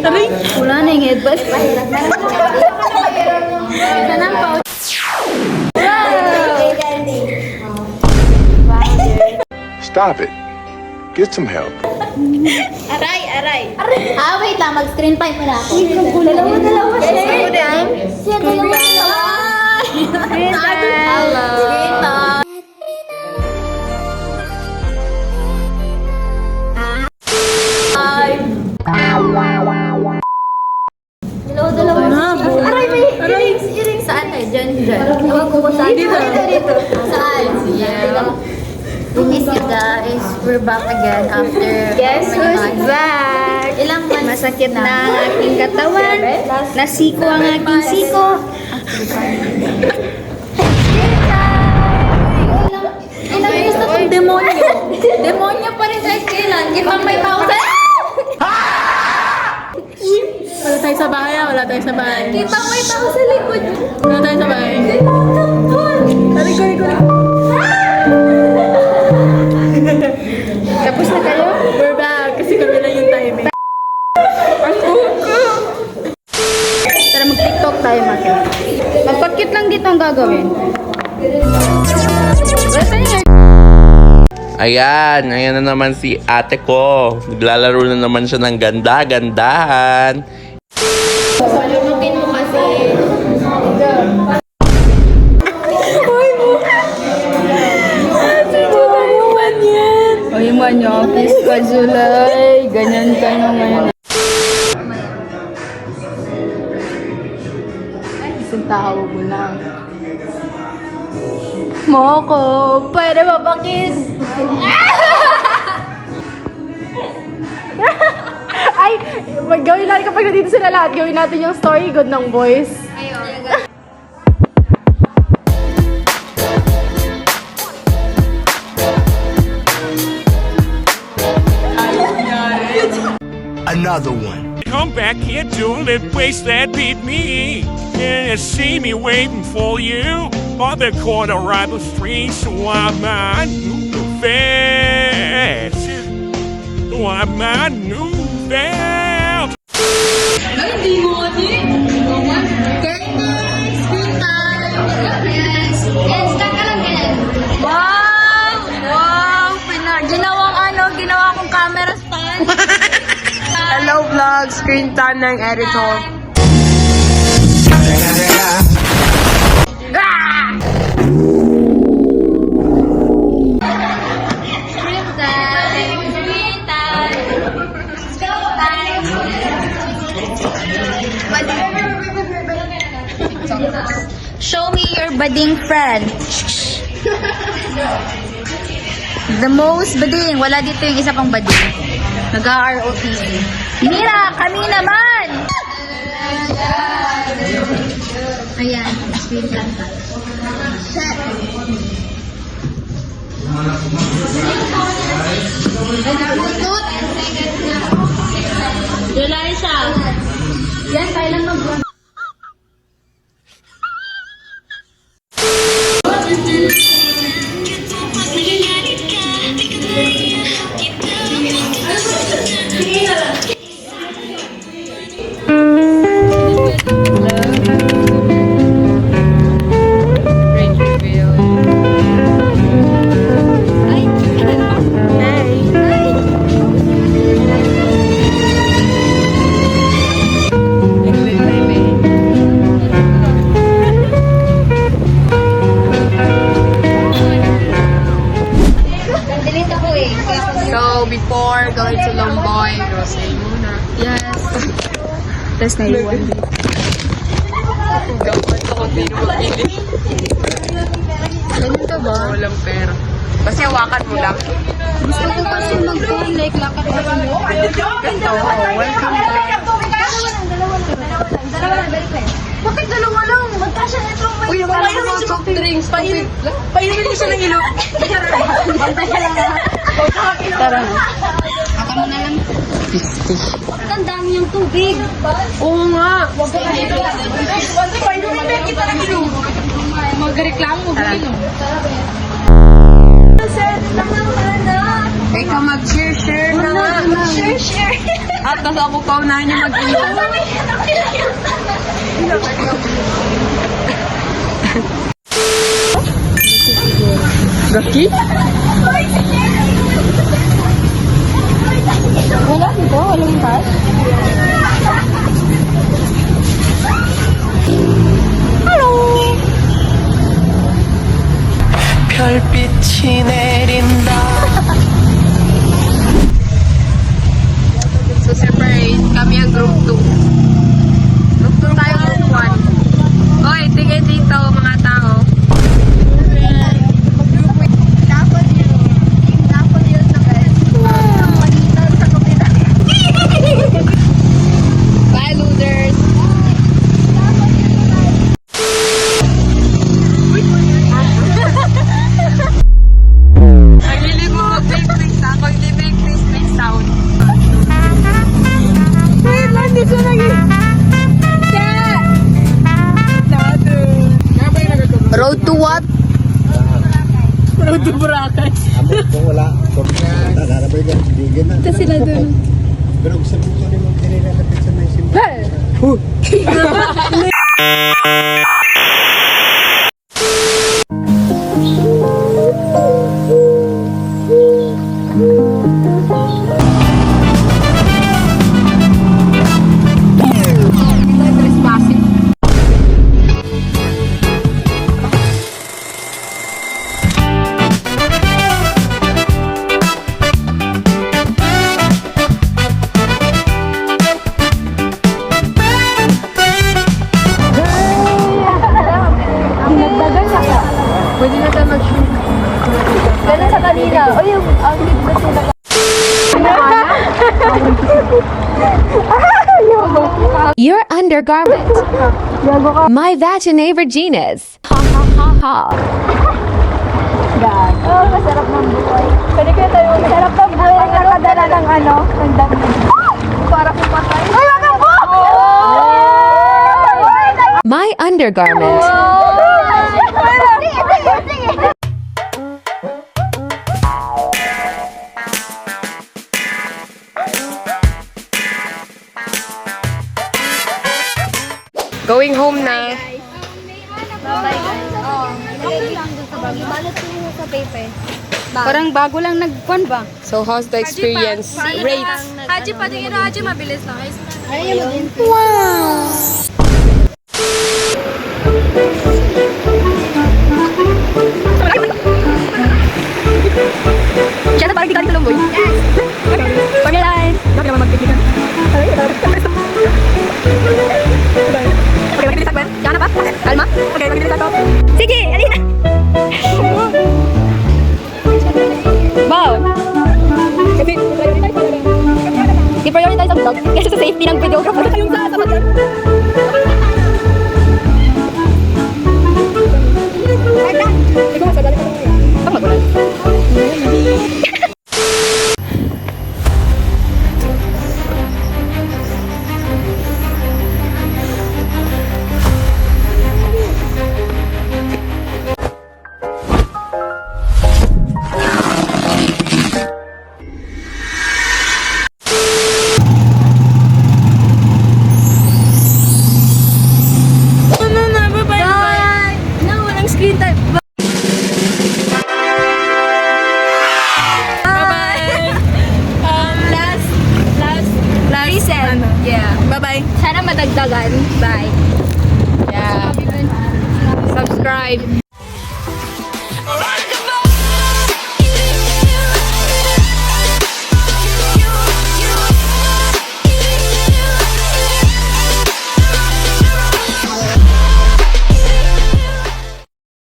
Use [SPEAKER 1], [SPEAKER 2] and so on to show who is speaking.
[SPEAKER 1] Aray! Wala na yung headband. Sanang pa.
[SPEAKER 2] Stop it. Get some help.
[SPEAKER 1] Aray! Wait lang. Mag-screen time muna ako. Dalawa. Screen time? Screen time. Hello. Screen time. Dalawa. Aray, may earrings. Saan tayo? Diyan. Ewan ko kung saan. Dito. Saan? Yeah. We miss you guys. We're back again after...
[SPEAKER 3] Yes, who's back?
[SPEAKER 1] Ilang months
[SPEAKER 3] Masakit na ang aking katawan. Nasiko ang aking siko.
[SPEAKER 1] Ilang years na itong demonyo? Demonyo pa rin kahit kailan. Di ba may tao sa...
[SPEAKER 4] Wala tayo sa bahay, wala tayo sa bahay.
[SPEAKER 1] Kita mo yung tao sa likod.
[SPEAKER 4] Wala tayo sa bahay. Ko.
[SPEAKER 3] Tapos na kayo?
[SPEAKER 4] We're back kasi kami lang yung timing.
[SPEAKER 3] Ang kuko! Tara, mag-tiktok tayo, Maki. Magpakit lang dito ang gagawin.
[SPEAKER 5] Ayan na naman si ate ko. Naglalaro na naman siya ng ganda-gandahan.
[SPEAKER 1] Lumukin mo kasi.
[SPEAKER 3] O yung manyo, kiss ka, Julay. Ganyan ka na ngayon. Isang tao mo lang. Moko, pwede ba pakis?
[SPEAKER 4] Ay! Gawin natin kapag nandito sila lahat. Gawin natin yung story good ng boys.
[SPEAKER 6] Another one.
[SPEAKER 7] Come back here to the place that beat me. And you see me waiting for you on the corner of the street. So I'm a new fast. So I'm a new fast.
[SPEAKER 1] Hindi mo din. Curtains, screen time. Yes. And stuck ka lang ganyan.
[SPEAKER 3] Wow! Ginawa kong camera stand.
[SPEAKER 4] Hello vlog, screen time ng editor.
[SPEAKER 1] Screen time. Screen time. Screen time.
[SPEAKER 3] Show me your budding friend. The most budding. Wala dito yung isa pang budding. Nag-ROTC. Mira, kami naman!
[SPEAKER 1] Ayan. Screen time.
[SPEAKER 3] Julissa.
[SPEAKER 1] Yan, kailan mag- Delete ako eh. Kaya ako
[SPEAKER 4] So, before going to Lomboy, grocery muna.
[SPEAKER 3] Yes. Tapos naiwan dito.
[SPEAKER 4] Gawin ako din mag-ili.
[SPEAKER 3] Ganun ka ba?
[SPEAKER 4] Walang pera. Kasi hawakan mo lang.
[SPEAKER 3] Gusto ko kasi mag-phone like lakad ako mo.
[SPEAKER 4] Ganito, welcome back.
[SPEAKER 1] Dalawa lang, balik lang. Bakit dalawa lang? Magkasya na ito.
[SPEAKER 4] Uy, painumin mo soft drinks. Painumin mo siya ng ilo.
[SPEAKER 1] Bantay ka lang ha.
[SPEAKER 3] Tara na. Ako mo na lang.
[SPEAKER 1] Ang dami yung tubig.
[SPEAKER 4] Oo nga.
[SPEAKER 3] Magreklamo mo.
[SPEAKER 4] Tara.
[SPEAKER 1] Sir, lang naman na.
[SPEAKER 3] Ikaw mag-share na nga. Mag-share. At tapos ako paunahan niya mag-inom. Rocky?
[SPEAKER 4] Wala dito, walang cash.
[SPEAKER 6] 별빛이 내린다.
[SPEAKER 3] So, separate. Kami ang group 2. Group 2 tayo, group 1. Oy, tingin dito, mga tao. Bye, losers! Naglilig mo mag-break ako, hindi break sound. Road to what? Pwede na tayo mag-shoot.
[SPEAKER 4] Ganun sa kanina. O yung ang libre sila.
[SPEAKER 8] Your undergarment. My vagina virginas. Ha ha ha ha.
[SPEAKER 4] Oh, masarap ng buhay. Pwede kayo tayo. Masarap ng buhay. Nakadala ng ano, ng dami. Para pumatay. Ay, wag ang buhay!
[SPEAKER 8] My undergarment.
[SPEAKER 3] Going home na.
[SPEAKER 4] Parang bago lang nag-con ba?
[SPEAKER 3] So, how's the experience? Rate.
[SPEAKER 4] Haji, patingin na Haji, mabilis lang.
[SPEAKER 3] Siya na parang di ka rin tulumboy.
[SPEAKER 4] Pag-line! Bakit naman magpipigan? Okay, magpipilis ako. Diyan na pa? Alma? Okay, magpipilis ako. Sige, alina! Wow! Kasi, i-prioritize ang vlog kasi sa safety ng videographer. Yung sa pagyan. Ikaw, sa galing ka lang. Pag magulan.
[SPEAKER 3] Sana madagdagan. Bye. Yeah. Subscribe.